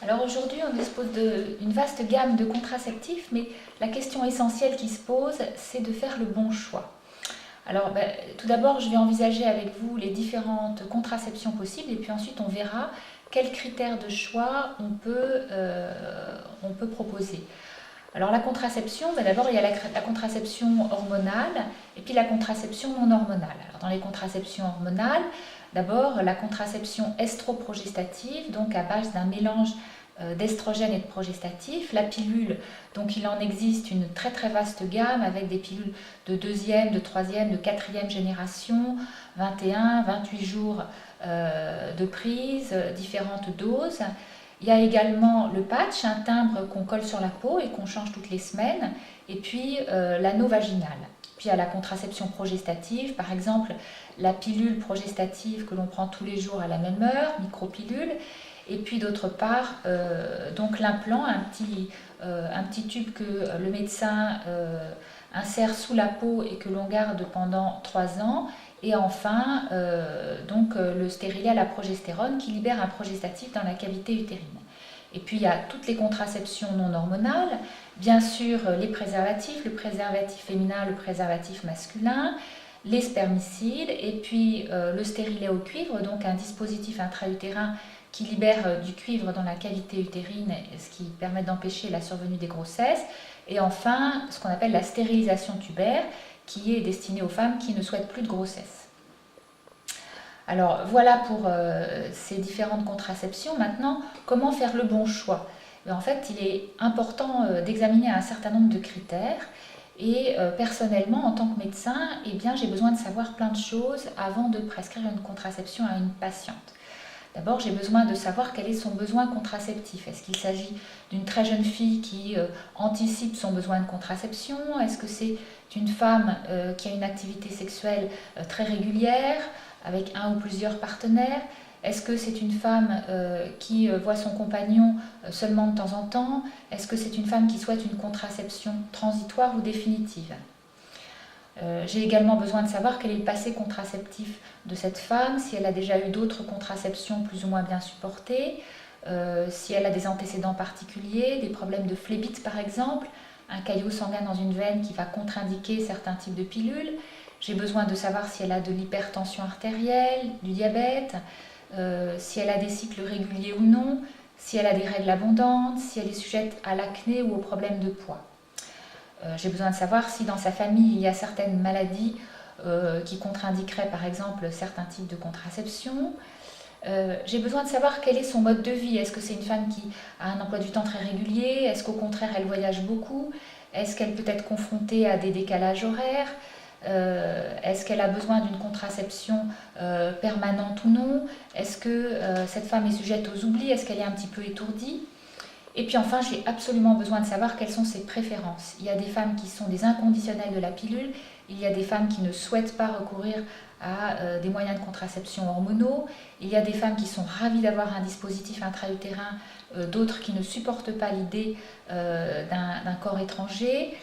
Alors aujourd'hui, on dispose d'une vaste gamme de contraceptifs, mais la question essentielle qui se pose, c'est de faire le bon choix. Alors, tout d'abord, je vais envisager avec vous les différentes contraceptions possibles, et puis ensuite, on verra quels critères de choix on peut proposer. Alors, la contraception, d'abord, il y a la contraception hormonale et puis la contraception non hormonale. Alors, dans les contraceptions hormonales, d'abord, la contraception estroprogestative, donc à base d'un mélange d'estrogène et de progestatif. La pilule, donc il en existe une très très vaste gamme avec des pilules de deuxième, de troisième, de quatrième génération, 21, 28 jours de prise, différentes doses. Il y a également le patch, un timbre qu'on colle sur la peau et qu'on change toutes les semaines, et puis l'anneau vaginal. Puis il y a la contraception progestative, par exemple la pilule progestative que l'on prend tous les jours à la même heure, micropilule, et puis d'autre part donc l'implant, un petit tube que le médecin insère sous la peau et que l'on garde pendant 3 ans. Et enfin, donc le stérilet à la progestérone qui libère un progestatif dans la cavité utérine. Et puis il y a toutes les contraceptions non hormonales, bien sûr les préservatifs, le préservatif féminin, le préservatif masculin, les spermicides, et puis le stérilet au cuivre, donc un dispositif intra-utérin qui libère du cuivre dans la cavité utérine, ce qui permet d'empêcher la survenue des grossesses. Et enfin, ce qu'on appelle la stérilisation tubaire, qui est destinée aux femmes qui ne souhaitent plus de grossesse. Alors voilà pour ces différentes contraceptions. Maintenant, comment faire le bon choix? En fait, il est important d'examiner un certain nombre de critères. Et personnellement, en tant que médecin, j'ai besoin de savoir plein de choses avant de prescrire une contraception à une patiente. D'abord, j'ai besoin de savoir quel est son besoin contraceptif. Est-ce qu'il s'agit d'une très jeune fille qui anticipe son besoin de contraception? Est-ce que c'est une femme qui a une activité sexuelle très régulière, avec un ou plusieurs partenaires? Est-ce que c'est une femme qui voit son compagnon seulement de temps en temps? Est-ce que c'est une femme qui souhaite une contraception transitoire ou définitive? J'ai également besoin de savoir quel est le passé contraceptif de cette femme, si elle a déjà eu d'autres contraceptions plus ou moins bien supportées, si elle a des antécédents particuliers, des problèmes de phlébite par exemple, un caillot sanguin dans une veine qui va contre-indiquer certains types de pilules. J'ai besoin de savoir si elle a de l'hypertension artérielle, du diabète, si elle a des cycles réguliers ou non, si elle a des règles abondantes, si elle est sujette à l'acné ou aux problèmes de poids. J'ai besoin de savoir si dans sa famille il y a certaines maladies qui contre-indiqueraient par exemple certains types de contraception. J'ai besoin de savoir quel est son mode de vie. Est-ce que c'est une femme qui a un emploi du temps très régulier? Est-ce qu'au contraire elle voyage beaucoup? Est-ce qu'elle peut être confrontée à des décalages horaires? Est-ce qu'elle a besoin d'une contraception permanente ou non? Est-ce que cette femme est sujette aux oublis? Est-ce qu'elle est un petit peu étourdie? Et puis enfin, j'ai absolument besoin de savoir quelles sont ses préférences. Il y a des femmes qui sont des inconditionnelles de la pilule, il y a des femmes qui ne souhaitent pas recourir à des moyens de contraception hormonaux, il y a des femmes qui sont ravies d'avoir un dispositif intra-utérin, d'autres qui ne supportent pas l'idée d'un corps étranger.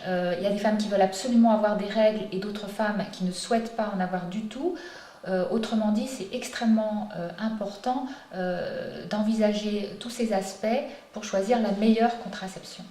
Il y a des femmes qui veulent absolument avoir des règles et d'autres femmes qui ne souhaitent pas en avoir du tout. Autrement dit, c'est extrêmement important d'envisager tous ces aspects pour choisir la meilleure contraception.